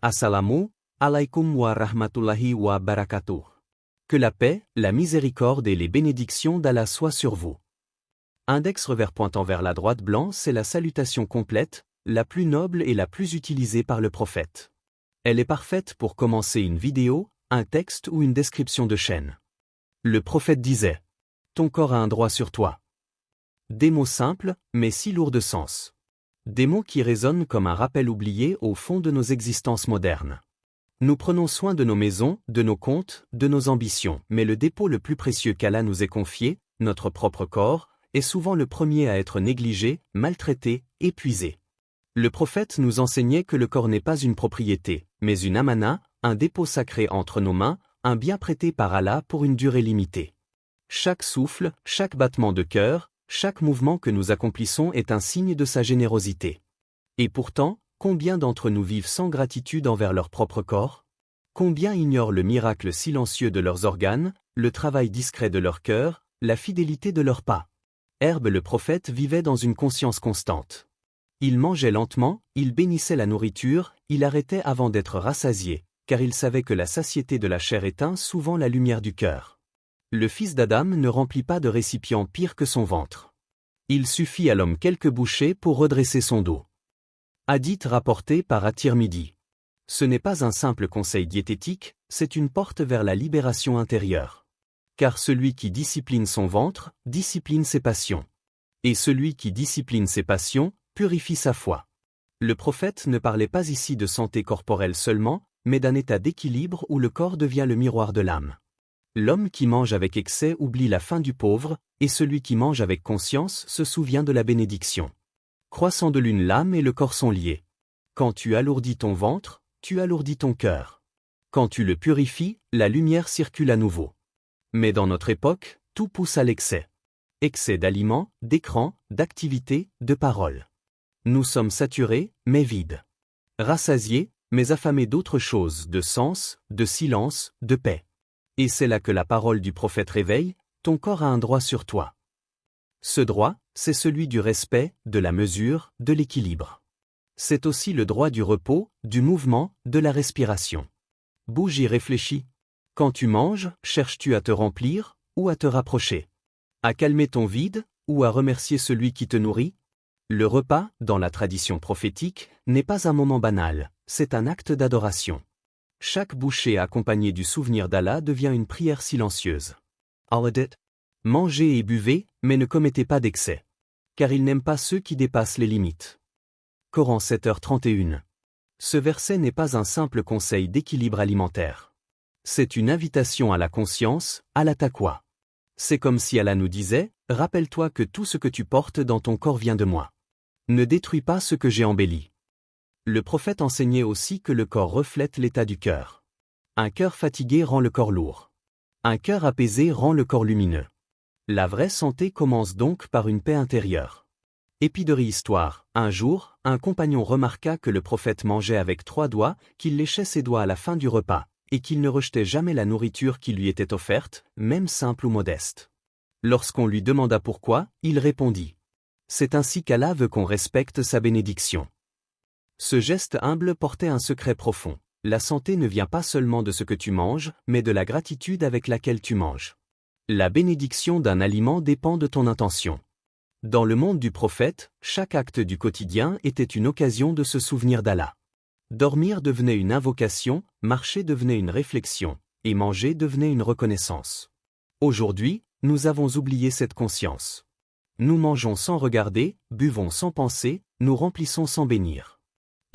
Assalamu alaikum wa rahmatullahi wa barakatuh. Que la paix, la miséricorde et les bénédictions d'Allah soient sur vous. Index revers pointant vers la droite blanc, c'est la salutation complète, la plus noble et la plus utilisée par le prophète. Elle est parfaite pour commencer une vidéo, un texte ou une description de chaîne. Le prophète disait « Ton corps a un droit sur toi ». Des mots simples, mais si lourds de sens. Des mots qui résonnent comme un rappel oublié au fond de nos existences modernes. Nous prenons soin de nos maisons, de nos comptes, de nos ambitions, mais le dépôt le plus précieux qu'Allah nous ait confié, notre propre corps, est souvent le premier à être négligé, maltraité, épuisé. Le prophète nous enseignait que le corps n'est pas une propriété, mais une amana, un dépôt sacré entre nos mains, un bien prêté par Allah pour une durée limitée. Chaque souffle, chaque battement de cœur, chaque mouvement que nous accomplissons est un signe de sa générosité. Et pourtant, combien d'entre nous vivent sans gratitude envers leur propre corps? Combien ignorent le miracle silencieux de leurs organes, le travail discret de leur cœur, la fidélité de leurs pas? Herbe le prophète vivait dans une conscience constante. Il mangeait lentement, il bénissait la nourriture, il arrêtait avant d'être rassasié, car il savait que la satiété de la chair éteint souvent la lumière du cœur. Le fils d'Adam ne remplit pas de récipient pire que son ventre. Il suffit à l'homme quelques bouchées pour redresser son dos. Hadith rapporté par At-Tirmidhi. Ce n'est pas un simple conseil diététique, c'est une porte vers la libération intérieure. Car celui qui discipline son ventre, discipline ses passions. Et celui qui discipline ses passions, purifie sa foi. Le prophète ne parlait pas ici de santé corporelle seulement, mais d'un état d'équilibre où le corps devient le miroir de l'âme. L'homme qui mange avec excès oublie la faim du pauvre, et celui qui mange avec conscience se souvient de la bénédiction. Croissant de l'une, l'âme et le corps sont liés. Quand tu alourdis ton ventre, tu alourdis ton cœur. Quand tu le purifies, la lumière circule à nouveau. Mais dans notre époque, tout pousse à l'excès. Excès d'aliments, d'écrans, d'activités, de paroles. Nous sommes saturés, mais vides. Rassasiés, mais affamés d'autre chose, de sens, de silence, de paix. Et c'est là que la parole du prophète réveille, ton corps a un droit sur toi. Ce droit, c'est celui du respect, de la mesure, de l'équilibre. C'est aussi le droit du repos, du mouvement, de la respiration. Bouge et réfléchis. Quand tu manges, cherches-tu à te remplir, ou à te rapprocher? À calmer ton vide, ou à remercier celui qui te nourrit? Le repas, dans la tradition prophétique, n'est pas un moment banal, c'est un acte d'adoration. Chaque bouchée accompagnée du souvenir d'Allah devient une prière silencieuse. Allah. Mangez et buvez, mais ne commettez pas d'excès. Car il n'aime pas ceux qui dépassent les limites. Coran 7h31. Ce verset n'est pas un simple conseil d'équilibre alimentaire. C'est une invitation à la conscience, à la taqwa. C'est comme si Allah nous disait, rappelle-toi que tout ce que tu portes dans ton corps vient de moi. Ne détruis pas ce que j'ai embelli. Le prophète enseignait aussi que le corps reflète l'état du cœur. Un cœur fatigué rend le corps lourd. Un cœur apaisé rend le corps lumineux. La vraie santé commence donc par une paix intérieure. Épiderie histoire, un jour, un compagnon remarqua que le prophète mangeait avec 3 doigts, qu'il léchait ses doigts à la fin du repas, et qu'il ne rejetait jamais la nourriture qui lui était offerte, même simple ou modeste. Lorsqu'on lui demanda pourquoi, il répondit « C'est ainsi qu'Allah veut qu'on respecte sa bénédiction ». Ce geste humble portait un secret profond. La santé ne vient pas seulement de ce que tu manges, mais de la gratitude avec laquelle tu manges. La bénédiction d'un aliment dépend de ton intention. Dans le monde du prophète, chaque acte du quotidien était une occasion de se souvenir d'Allah. Dormir devenait une invocation, marcher devenait une réflexion, et manger devenait une reconnaissance. Aujourd'hui, nous avons oublié cette conscience. Nous mangeons sans regarder, buvons sans penser, nous remplissons sans bénir.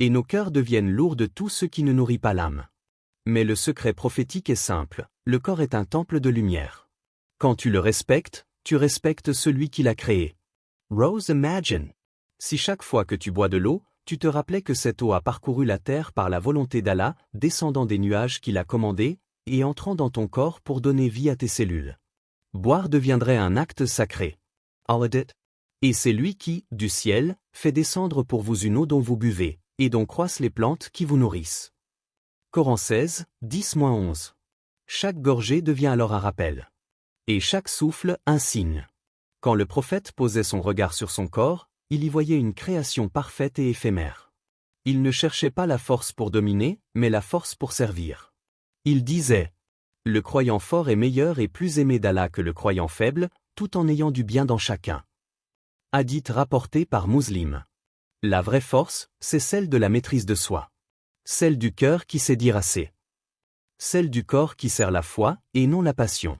Et nos cœurs deviennent lourds de tout ce qui ne nourrit pas l'âme. Mais le secret prophétique est simple, le corps est un temple de lumière. Quand tu le respectes, tu respectes celui qui l'a créé. Rose imagine. Si chaque fois que tu bois de l'eau, tu te rappelais que cette eau a parcouru la terre par la volonté d'Allah, descendant des nuages qu'il a commandés, et entrant dans ton corps pour donner vie à tes cellules. Boire deviendrait un acte sacré. Allah. Et c'est lui qui, du ciel, fait descendre pour vous une eau dont vous buvez, et dont croissent les plantes qui vous nourrissent. Coran 16, 10-11. Chaque gorgée devient alors un rappel. Et chaque souffle, un signe. Quand le prophète posait son regard sur son corps, il y voyait une création parfaite et éphémère. Il ne cherchait pas la force pour dominer, mais la force pour servir. Il disait: le croyant fort est meilleur et plus aimé d'Allah que le croyant faible, tout en ayant du bien dans chacun. Hadith rapporté par Muslim. La vraie force, c'est celle de la maîtrise de soi. Celle du cœur qui sait dire assez. Celle du corps qui sert la foi, et non la passion.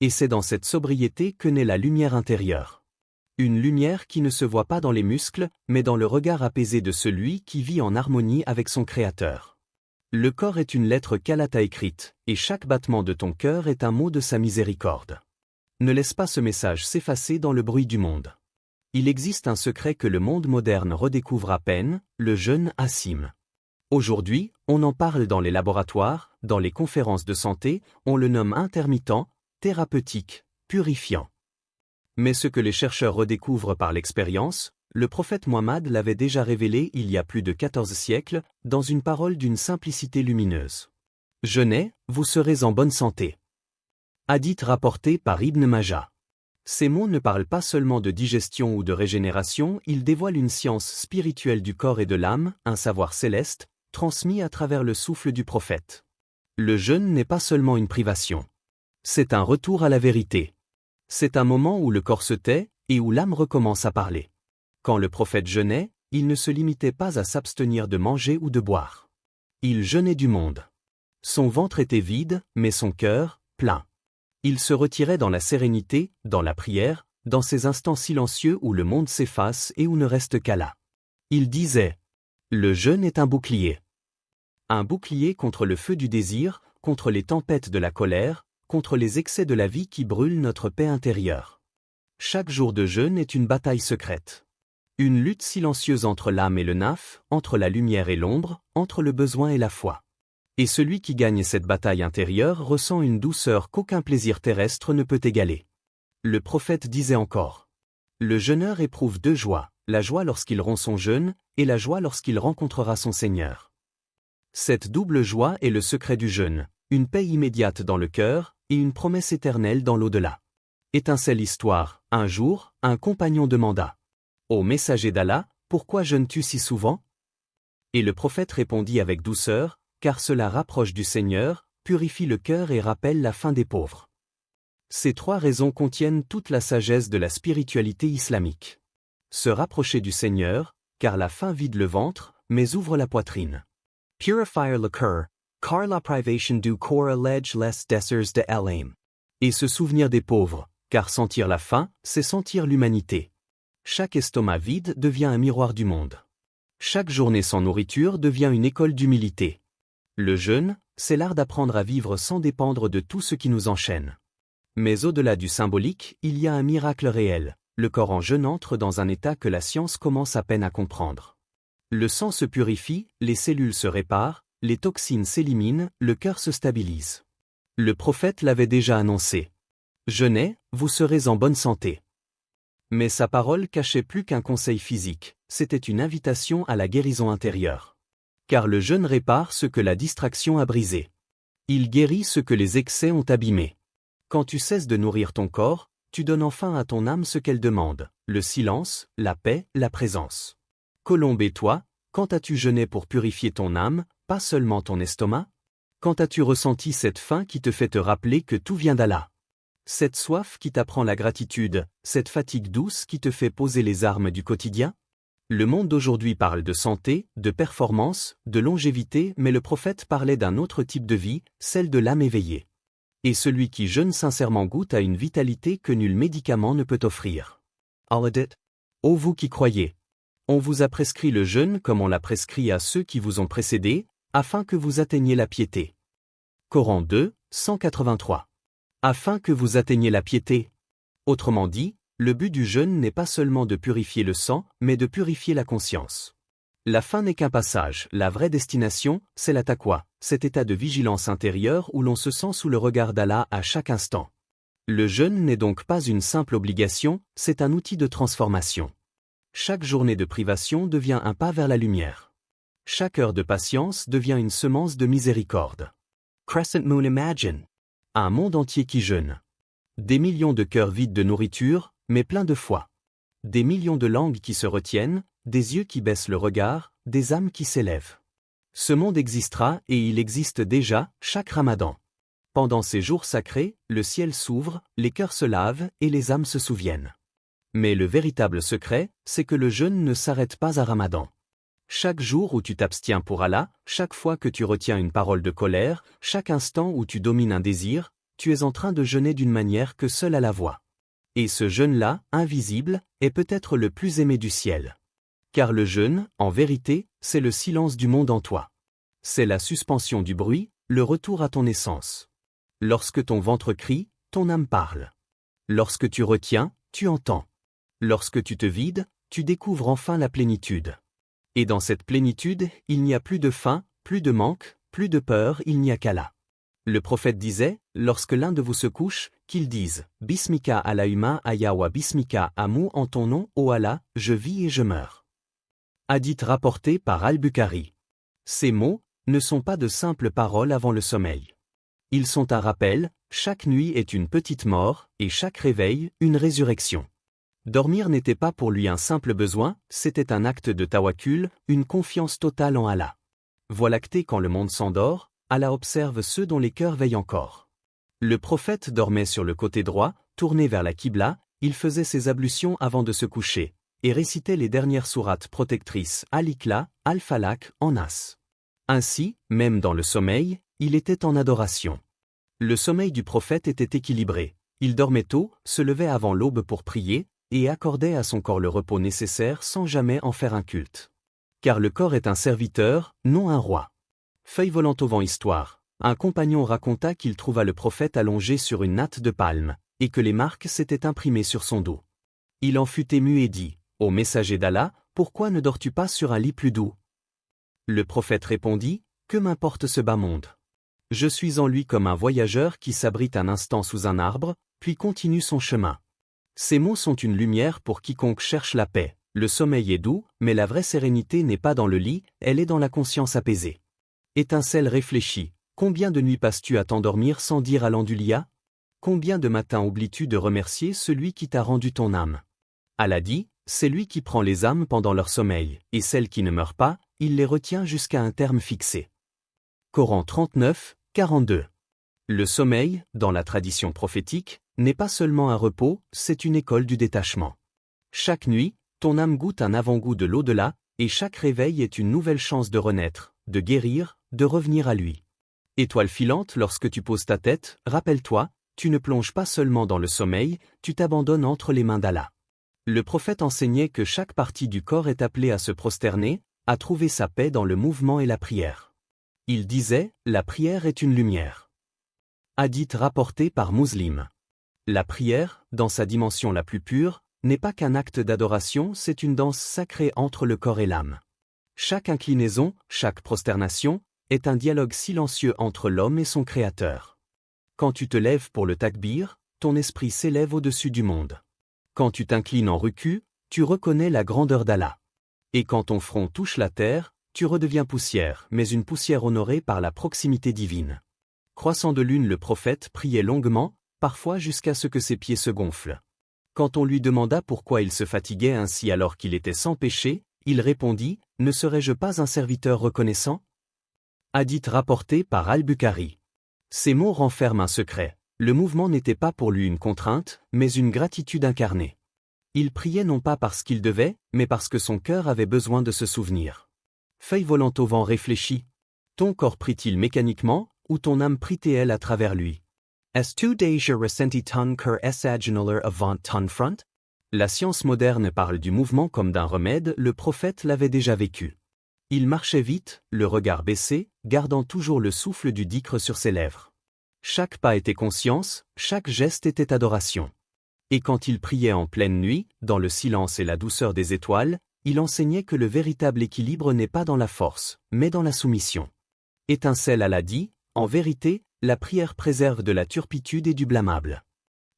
Et c'est dans cette sobriété que naît la lumière intérieure. Une lumière qui ne se voit pas dans les muscles, mais dans le regard apaisé de celui qui vit en harmonie avec son Créateur. Le corps est une lettre qu'Allah t'a écrite, et chaque battement de ton cœur est un mot de sa miséricorde. Ne laisse pas ce message s'effacer dans le bruit du monde. Il existe un secret que le monde moderne redécouvre à peine, le jeûne Hassim. Aujourd'hui, on en parle dans les laboratoires, dans les conférences de santé, on le nomme intermittent, thérapeutique, purifiant. Mais ce que les chercheurs redécouvrent par l'expérience, le prophète Muhammad l'avait déjà révélé il y a plus de 14 siècles, dans une parole d'une simplicité lumineuse. Jeûnez, vous serez en bonne santé. Hadith rapporté par Ibn Majah. Ces mots ne parlent pas seulement de digestion ou de régénération, ils dévoilent une science spirituelle du corps et de l'âme, un savoir céleste, transmis à travers le souffle du prophète. Le jeûne n'est pas seulement une privation. C'est un retour à la vérité. C'est un moment où le corps se tait, et où l'âme recommence à parler. Quand le prophète jeûnait, il ne se limitait pas à s'abstenir de manger ou de boire. Il jeûnait du monde. Son ventre était vide, mais son cœur, plein. Il se retirait dans la sérénité, dans la prière, dans ces instants silencieux où le monde s'efface et où ne reste qu'Allah. Il disait: le jeûne est un bouclier. Un bouclier contre le feu du désir, contre les tempêtes de la colère, contre les excès de la vie qui brûlent notre paix intérieure. Chaque jour de jeûne est une bataille secrète. Une lutte silencieuse entre l'âme et le naf, entre la lumière et l'ombre, entre le besoin et la foi. Et celui qui gagne cette bataille intérieure ressent une douceur qu'aucun plaisir terrestre ne peut égaler. Le prophète disait encore: le jeûneur éprouve deux joies, la joie lorsqu'il rompt son jeûne, et la joie lorsqu'il rencontrera son Seigneur. Cette double joie est le secret du jeûne, une paix immédiate dans le cœur, et une promesse éternelle dans l'au-delà. Étincelle histoire, un jour, un compagnon demanda: ô messager d'Allah, pourquoi jeûnes-tu si souvent? Et le prophète répondit avec douceur: car cela rapproche du Seigneur, purifie le cœur et rappelle la faim des pauvres. Ces trois raisons contiennent toute la sagesse de la spiritualité islamique. Se rapprocher du Seigneur, car la faim vide le ventre, mais ouvre la poitrine. Purifier le cœur, car la privation du corps allège les désirs de l'âme. Et se souvenir des pauvres, car sentir la faim, c'est sentir l'humanité. Chaque estomac vide devient un miroir du monde. Chaque journée sans nourriture devient une école d'humilité. Le jeûne, c'est l'art d'apprendre à vivre sans dépendre de tout ce qui nous enchaîne. Mais au-delà du symbolique, il y a un miracle réel. Le corps en jeûne entre dans un état que la science commence à peine à comprendre. Le sang se purifie, les cellules se réparent, les toxines s'éliminent, le cœur se stabilise. Le prophète l'avait déjà annoncé. Jeûnez, vous serez en bonne santé. Mais sa parole cachait plus qu'un conseil physique, c'était une invitation à la guérison intérieure. Car le jeûne répare ce que la distraction a brisé. Il guérit ce que les excès ont abîmé. Quand tu cesses de nourrir ton corps, tu donnes enfin à ton âme ce qu'elle demande, le silence, la paix, la présence. Colombe et toi, quand as-tu jeûné pour purifier ton âme, pas seulement ton estomac? Quand as-tu ressenti cette faim qui te fait te rappeler que tout vient d'Allah? Cette soif qui t'apprend la gratitude, cette fatigue douce qui te fait poser les armes du quotidien? Le monde d'aujourd'hui parle de santé, de performance, de longévité, mais le prophète parlait d'un autre type de vie, celle de l'âme éveillée. Et celui qui jeûne sincèrement goûte à une vitalité que nul médicament ne peut offrir. Allah dit: ô vous qui croyez, on vous a prescrit le jeûne comme on l'a prescrit à ceux qui vous ont précédés, afin que vous atteigniez la piété. Coran 2, 183. Afin que vous atteigniez la piété. Autrement dit, le but du jeûne n'est pas seulement de purifier le sang, mais de purifier la conscience. La fin n'est qu'un passage, la vraie destination, c'est la taqwa, cet état de vigilance intérieure où l'on se sent sous le regard d'Allah à chaque instant. Le jeûne n'est donc pas une simple obligation, c'est un outil de transformation. Chaque journée de privation devient un pas vers la lumière. Chaque heure de patience devient une semence de miséricorde. Crescent Moon Imagine. Un monde entier qui jeûne. Des millions de cœurs vides de nourriture, mais pleins de foi. Des millions de langues qui se retiennent, des yeux qui baissent le regard, des âmes qui s'élèvent. Ce monde existera et il existe déjà, chaque Ramadan. Pendant ces jours sacrés, le ciel s'ouvre, les cœurs se lavent et les âmes se souviennent. Mais le véritable secret, c'est que le jeûne ne s'arrête pas à Ramadan. Chaque jour où tu t'abstiens pour Allah, chaque fois que tu retiens une parole de colère, chaque instant où tu domines un désir, tu es en train de jeûner d'une manière que seul Allah voit. Et ce jeûne-là, invisible, est peut-être le plus aimé du ciel. Car le jeûne, en vérité, c'est le silence du monde en toi. C'est la suspension du bruit, le retour à ton essence. Lorsque ton ventre crie, ton âme parle. Lorsque tu retiens, tu entends. Lorsque tu te vides, tu découvres enfin la plénitude. Et dans cette plénitude, il n'y a plus de faim, plus de manque, plus de peur, il n'y a qu'Allah. Le prophète disait, lorsque l'un de vous se couche, qu'il dise « Bismika Allahumma aya wa bismika amu en ton nom, ô Allah, je vis et je meurs ». Hadith rapporté par Al-Bukhari. Ces mots ne sont pas de simples paroles avant le sommeil. Ils sont un rappel, chaque nuit est une petite mort, et chaque réveil, une résurrection. Dormir n'était pas pour lui un simple besoin, c'était un acte de tawakkul, une confiance totale en Allah. Voilà que quand le monde s'endort, Allah observe ceux dont les cœurs veillent encore. Le prophète dormait sur le côté droit, tourné vers la Qibla, il faisait ses ablutions avant de se coucher, et récitait les dernières sourates protectrices Al-Ikhlas, Al-Falaq, en Nas. Ainsi, même dans le sommeil, il était en adoration. Le sommeil du prophète était équilibré. Il dormait tôt, se levait avant l'aube pour prier, et accordait à son corps le repos nécessaire sans jamais en faire un culte. Car le corps est un serviteur, non un roi. Feuille volante au vent histoire. Un compagnon raconta qu'il trouva le prophète allongé sur une natte de palme, et que les marques s'étaient imprimées sur son dos. Il en fut ému et dit, « Ô messager d'Allah, pourquoi ne dors-tu pas sur un lit plus doux ?» Le prophète répondit, « Que m'importe ce bas monde ? Je suis en lui comme un voyageur qui s'abrite un instant sous un arbre, puis continue son chemin. » Ces mots sont une lumière pour quiconque cherche la paix. Le sommeil est doux, mais la vraie sérénité n'est pas dans le lit, elle est dans la conscience apaisée. Étincelle réfléchie, combien de nuits passes-tu à t'endormir sans dire Alhamdoulilah ? Combien de matins oublies-tu de remercier celui qui t'a rendu ton âme ? Allah dit, c'est lui qui prend les âmes pendant leur sommeil, et celles qui ne meurent pas, il les retient jusqu'à un terme fixé. Coran 39, 42. Le sommeil, dans la tradition prophétique, n'est pas seulement un repos, c'est une école du détachement. Chaque nuit, ton âme goûte un avant-goût de l'au-delà, et chaque réveil est une nouvelle chance de renaître, de guérir, de revenir à lui. Étoile filante, lorsque tu poses ta tête, rappelle-toi, tu ne plonges pas seulement dans le sommeil, tu t'abandonnes entre les mains d'Allah. Le prophète enseignait que chaque partie du corps est appelée à se prosterner, à trouver sa paix dans le mouvement et la prière. Il disait, la prière est une lumière. Hadith rapporté par Muslim. La prière, dans sa dimension la plus pure, n'est pas qu'un acte d'adoration, c'est une danse sacrée entre le corps et l'âme. Chaque inclinaison, chaque prosternation, est un dialogue silencieux entre l'homme et son Créateur. Quand tu te lèves pour le takbir, ton esprit s'élève au-dessus du monde. Quand tu t'inclines en ruku, tu reconnais la grandeur d'Allah. Et quand ton front touche la terre, tu redeviens poussière, mais une poussière honorée par la proximité divine. Croissant de lune, le prophète priait longuement, parfois jusqu'à ce que ses pieds se gonflent. Quand on lui demanda pourquoi il se fatiguait ainsi alors qu'il était sans péché, il répondit, « Ne serais-je pas un serviteur reconnaissant ?» Hadith rapporté par Al-Bukhari. Ces mots renferment un secret. Le mouvement n'était pas pour lui une contrainte, mais une gratitude incarnée. Il priait non pas parce qu'il devait, mais parce que son cœur avait besoin de se souvenir. Feuille volante au vent réfléchit. Ton corps prie-t-il mécaniquement, ou ton âme prie-t-elle à travers lui? Est-ce tu déjà ressenti ton cœur essagenaler avant ton front? La science moderne parle du mouvement comme d'un remède, le prophète l'avait déjà vécu. Il marchait vite, le regard baissé, gardant toujours le souffle du dhikr sur ses lèvres. Chaque pas était conscience, chaque geste était adoration. Et quand il priait en pleine nuit, dans le silence et la douceur des étoiles, il enseignait que le véritable équilibre n'est pas dans la force, mais dans la soumission. Étincelle Allah dit, en vérité, la prière préserve de la turpitude et du blâmable.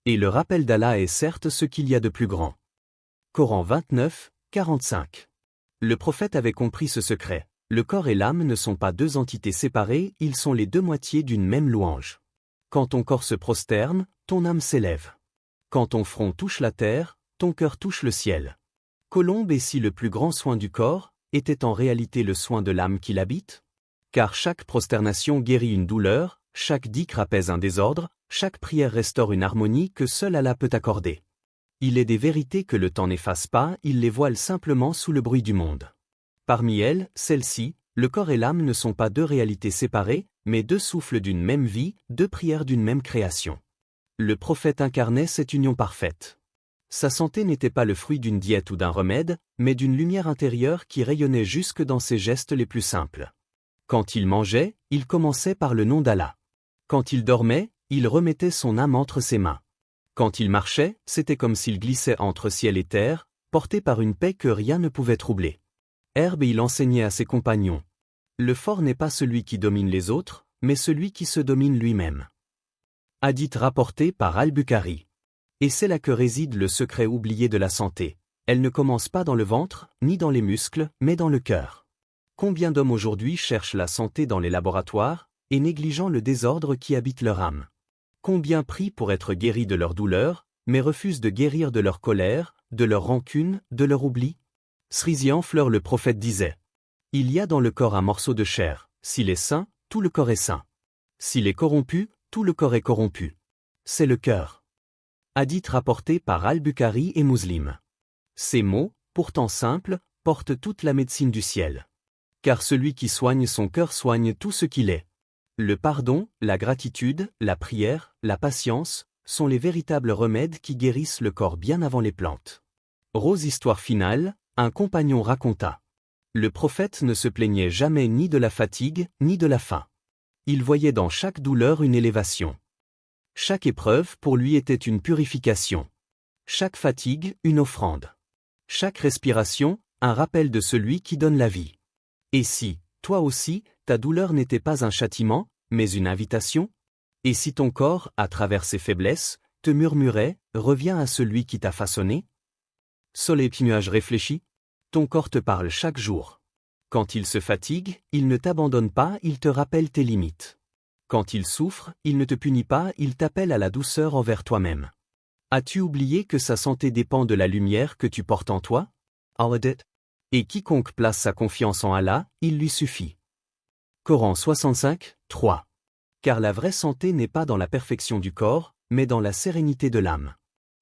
Et le rappel d'Allah est certes ce qu'il y a de plus grand. Coran 29, 45. Le prophète avait compris ce secret. Le corps et l'âme ne sont pas deux entités séparées, ils sont les deux moitiés d'une même louange. Quand ton corps se prosterne, ton âme s'élève. Quand ton front touche la terre, ton cœur touche le ciel. Colombe est si le plus grand soin du corps, était en réalité le soin de l'âme qui l'habite? Car chaque prosternation guérit une douleur, chaque dhikr apaise un désordre, chaque prière restaure une harmonie que seul Allah peut accorder. Il est des vérités que le temps n'efface pas, il les voile simplement sous le bruit du monde. Parmi elles, celle-ci, le corps et l'âme ne sont pas deux réalités séparées, mais deux souffles d'une même vie, deux prières d'une même création. Le prophète incarnait cette union parfaite. Sa santé n'était pas le fruit d'une diète ou d'un remède, mais d'une lumière intérieure qui rayonnait jusque dans ses gestes les plus simples. Quand il mangeait, il commençait par le nom d'Allah. Quand il dormait, il remettait son âme entre ses mains. Quand il marchait, c'était comme s'il glissait entre ciel et terre, porté par une paix que rien ne pouvait troubler. Herbe il enseignait à ses compagnons. Le fort n'est pas celui qui domine les autres, mais celui qui se domine lui-même. Hadith rapporté par Al-Bukhari. Et c'est là que réside le secret oublié de la santé. Elle ne commence pas dans le ventre, ni dans les muscles, mais dans le cœur. Combien d'hommes aujourd'hui cherchent la santé dans les laboratoires, et négligeant le désordre qui habite leur âme? Combien prient pour être guéris de leur douleur, mais refusent de guérir de leur colère, de leur rancune, de leur oubli? Srizian Fleur le prophète disait: il y a dans le corps un morceau de chair, s'il est sain, tout le corps est sain. S'il est corrompu, tout le corps est corrompu. C'est le cœur. Hadith rapporté par Al-Bukhari et Muslim. Ces mots, pourtant simples, portent toute la médecine du ciel. Car celui qui soigne son cœur soigne tout ce qu'il est. Le pardon, la gratitude, la prière, la patience, sont les véritables remèdes qui guérissent le corps bien avant les plantes. Rose histoire finale, un compagnon raconta. Le prophète ne se plaignait jamais ni de la fatigue, ni de la faim. Il voyait dans chaque douleur une élévation. Chaque épreuve pour lui était une purification. Chaque fatigue, une offrande. Chaque respiration, un rappel de celui qui donne la vie. Et si, toi aussi, ta douleur n'était pas un châtiment, mais une invitation? Et si ton corps, à travers ses faiblesses, te murmurait, reviens à celui qui t'a façonné? Soleil nuage réfléchi. Ton corps te parle chaque jour. Quand il se fatigue, il ne t'abandonne pas, il te rappelle tes limites. Quand il souffre, il ne te punit pas, il t'appelle à la douceur envers toi-même. As-tu oublié que sa santé dépend de la lumière que tu portes en toi? Et quiconque place sa confiance en Allah, il lui suffit. Coran 65, 3. Car la vraie santé n'est pas dans la perfection du corps, mais dans la sérénité de l'âme.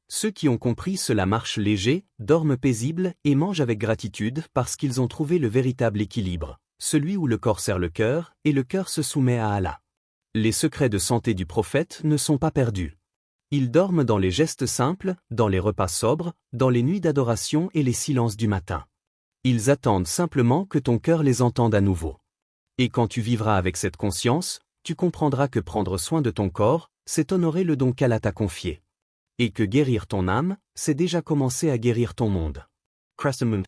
Ceux qui ont compris cela marchent légers, dorment paisibles et mangent avec gratitude parce qu'ils ont trouvé le véritable équilibre, celui où le corps sert le cœur et le cœur se soumet à Allah. Les secrets de santé du prophète ne sont pas perdus. Ils dorment dans les gestes simples, dans les repas sobres, dans les nuits d'adoration et les silences du matin. Ils attendent simplement que ton cœur les entende à nouveau. Et quand tu vivras avec cette conscience, tu comprendras que prendre soin de ton corps, c'est honorer le don qu'Allah t'a confié. Et que guérir ton âme, c'est déjà commencer à guérir ton monde. Crescent Moon.